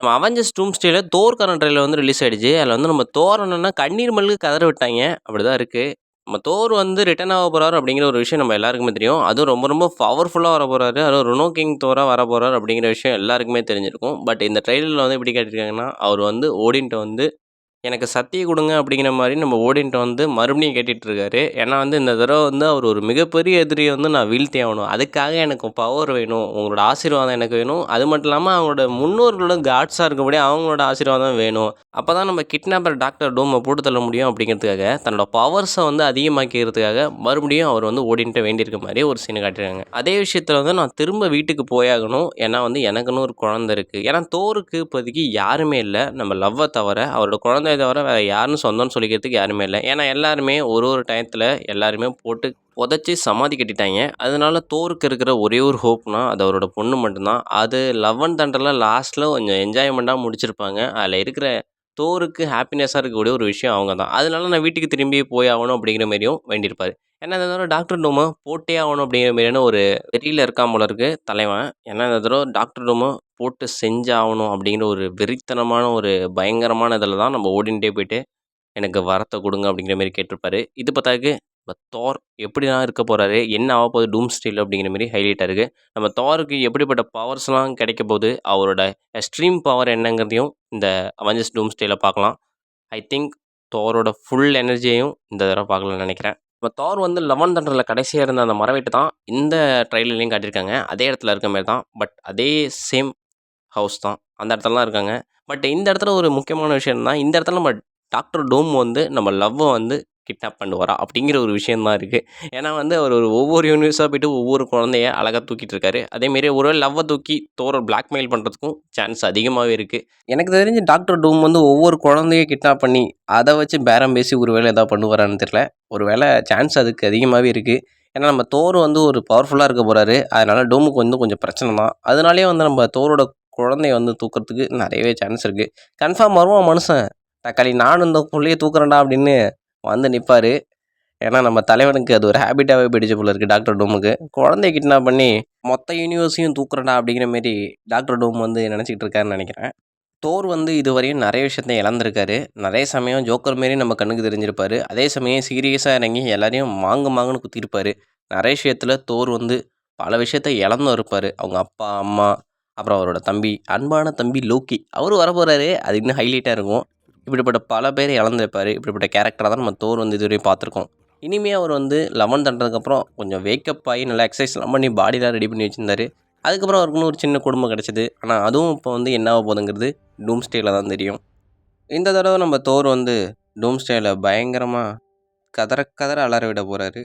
நம்ம Avengers டூம்ஸ்டேல தோர்க்கான trailer வந்து release ஆயிடுச்சு. அதில வந்து நம்ம தோர் என்னன்னா கண்ணீர் மல்க கதற விட்டாய்ங்க. அப்படிதான் இருக்கு. நம்ம தோர் வந்து ரிட்டர்ன் ஆக போறாரு அப்படிங்கிற ஒரு விஷயம் நம்ம எல்லாருக்குமே தெரியும். அதுவும் ரொம்ப ரொம்ப பவர்ஃபுல்லா வரப்போறாரு. அதுவும் ருனோ கிங் தோரா வரப்போறாரு அப்படிங்கிற விஷயம் எல்லாருக்குமே தெரிஞ்சிருக்கும். பட் இந்த ட்ரெய்லர்ல வந்து எப்படி காட்டியிருக்காங்கன்னா, அவர் வந்து ஓடின்ட்ட வந்து எனக்கு சக்திய குடுங்க அப்படிங்கிற மாரி நம்ம ஓடின்ட்ட வந்து மறுபடியும் கேட்டுட்டு இருக்காரு. ஏன்னா வந்து இந்த தடவ வந்து அவர் ஒரு மிகப்பெரிய எதிரிய வந்து நான் வீழ்த்தியே ஆகணும். அதுக்காக எனக்கு பவர் வேணும். உங்களோட ஆசீர்வாதம் எனக்கு வேணும். அது மட்டும் இல்லாம அவங்களோட முன்னோர்களோட காட்ஸா இருக்கக்கூடிய அவங்களோட ஆசீர்வாதம் வேணும். அப்பதான் நம்ம கிட்னாப்பர் டாக்டர் டூம போட்டு தள்ள முடியும் அப்படிங்கிறதுக்காக, தன்னோட பவர்ஸ வந்து அதிகமாக்கிறதுக்காக மறுபடியும் அவர் வந்து ஓடின்ட்ட வேண்டியிருக்க மாரி ஒரு சீன காட்டியிருக்காங்க. அதே விஷயத்துல வந்து நான் திரும்ப வீட்டுக்கு போயாகணும். ஏன்னா வந்து எனக்குன்னு ஒரு குழந்தை இருக்கு. ஏன்னா தோருக்கு இப்போதைக்கு யாருமே இல்ல. நம்ம லவ்வ தவிர, அவரோட குழந்தைய தவிர வேற யாருன்னு சொந்தம்னு சொல்லிக்கிறதுக்கு யாருமே இல்ல. ஏன்னா எல்லாருமே ஒரு ஒரு டயத்துல எல்லாருமே போட்டு புதைச்சு சமாதி கட்டிட்டாய்ங்க. அதனால தோருக்கு இருக்கிற ஒரே ஒரு ஹோப்னா, அது அவரோட பொண்ணு மட்டும் தான். அது லவ் அண்ட் தண்டர்ல லாஸ்ட்ல கொஞ்சம் என்ஜாய்மெண்ட்டா முடிச்சிருப்பாங்க. அதுல இருக்கிற தோருக்கு ஹாப்பினஸ்ஸா இருக்கக்கூடிய ஒரு விஷயம் அவங்க தான். அதனால நான் வீட்டுக்கு திரும்பி போய் ஆகணும் அப்படிங்கிற மாரியும் வேண்டியிருப்பாரு. ஏன்னா இந்த தடவ டாக்டர் டூம போட்டே ஆகணும் அப்படிங்கிற மாரியான ஒரு வெறியில இருக்கான் போல இருக்கு தலைவன். ஏன்னா இந்த தடவ டாக்டர் டூம போட்டு செஞ்சாவணும் அப்படிங்கிற ஒரு வெறித்தனமான ஒரு பயங்கரமான இதில தான் நம்ம ஓடின்ட்டே போயிட்டு, எனக்கு வரத்த குடுங்க அப்படிங்கிற மாரி கேட்டிருப்பாரு. இது பத்தாததுக்கு நம்ம தார் எப்படிலாம் இருக்க போறாரு? என்ன ஆவப்போகுது டூம்ஸ்டேல அப்படிங்கிற மாரி ஹைலைட்டா இருக்கு. நம்ம தாருக்கு எப்படிப்பட்ட பவர்ஸ்லாம் கிடைக்கப்போகுது? அவரோட எக்ஸ்ட்ரீம் பவர் என்னங்கிறதையும் இந்த அவெஞ்சர்ஸ் டூம்ஸ்டேல பார்க்கலாம். ஐ திங்க் தாரோட ஃபுல் எனர்ஜியையும் இந்த தடவ பார்க்கலாம்னு நெனைக்கிறேன். நம்ம தார் வந்து லவ் அண்ட் தண்டர்ல கடைசியா இருந்த அந்த மரவெட்டு தான் இந்த ட்ரெய்லர்லயும் காட்டியிருக்காங்க. அதே இடத்துல இருக்க மாரி தான். பட் அதே சேம் ஹவுஸ் தான். அந்த இடத்துல தான் இருக்காங்க. பட் இந்த இடத்துல ஒரு முக்கியமான விஷயம் என்னன்னா, இந்த இடத்துல நம்ம டாக்டர் டூம் வந்து நம்ம லவ்வ வந்து கிட்னாப் பண்ணுவாரா? அப்படிங்கிற ஒரு விஷயம் தான் இருக்கு. ஏன்னா வந்து அவர் ஒரு ஒவ்வொரு யூனிவர்ஸா போயிட்டு ஒவ்வொரு குழந்தைய அழகா தூக்கிட்டு இருக்காரு. அதேமாரி ஒரு வேள லவ்வ தூக்கி தோர பிளாக்மெயில் பண்றதுக்கும் சான்ஸ் அதிகமாவே இருக்கு. எனக்கு தெரிஞ்சு டாக்டர் டூம் வந்து ஒவ்வொரு குழந்தைய கிட்னாப் பண்ணி, அத வச்சு பேரம் பேசி ஒரு வேள ஏதாவது பண்ணுவாரான்னு தெரியல. ஒரு வேள சான்ஸ் அதுக்கு அதிகமாவே இருக்கு. ஏன்னா நம்ம தோர் வந்து ஒரு பவர்ஃபுல்லா இருக்க போறாரு. அதனால டூமுக்கு வந்து கொஞ்சம் பிரச்சனை தான். அதனாலேயே வந்து நம்ம தோரோட குழந்தைய வந்து தூக்குறதுக்கு நெறையவே சான்ஸ் இருக்கு. கன்ஃபார்ம் வருவான் மனுஷன். "தக்காளி நானும் இந்த புள்ளைய தூக்குறேன்டா" அப்படின்னு வந்து நிப்பாரு. ஏன்னா நம்ம தலைவனுக்கு அது ஒரு ஹேபிட்டாவே போயிடுச்சு போல இருக்கு டாக்டர் டூமுக்கு. குழந்தைய கிட்னாப் பண்ணி மொத்த யூனிவர்ஸையும் தூக்குறேன்டா அப்படிங்கிற மாரி டாக்டர் டூம் வந்து நெனச்சுக்கிட்டு இருக்காருன்னு நெனைக்கிறேன். தோர் வந்து இதுவரையும் நெறைய விஷயத்த இழந்திருக்காரு. நெறைய சமயம் ஜோக்கர் மாரி நம்ம கண்ணுக்கு தெரிஞ்சிருப்பாரு. அதே சமயம் சீரியஸா இறங்கி எல்லாரையும் மாங்கு மாங்குன்னு குத்திருப்பாரு. நெறைய விஷயத்துல தோர் வந்து பல விஷயத்த இழந்தும் இருப்பாரு. அவங்க அப்பா, அம்மா, அப்புறம் அவரோட தம்பி, அன்பான தம்பி லோக்கி. அவரும் வரப்போறாரு. அது இன்னும் ஹைலைட்டா இருக்கும். இப்படிப்பட்ட பல பேர இழந்திருப்பாரு. இப்படிப்பட்ட கேரக்டரா தான் நம்ம தோர் வந்து இதுவரையும் பார்த்துருக்கோம். இனிமே அவர் வந்து லெமன் தண்டனதுக்கப்புறம் கொஞ்சம் வேக்கப் ஆகி நல்லா எக்சர்சைஸ்லாம் பண்ணி பாடிலாம் ரெடி பண்ணி வச்சிருந்தாரு. அதுக்கப்புறம் அவருக்குன்னு ஒரு சின்ன குடும்பம் கிடைச்சது. ஆனா அதுவும் இப்போ வந்து என்ன ஆக போகுதுங்கிறது டூம்ஸ்டேல தான் தெரியும். இந்த தடவ நம்ம தோர் வந்து டூம்ஸ்டேல பயங்கரமா கதற கதற அலற விட போறாரு.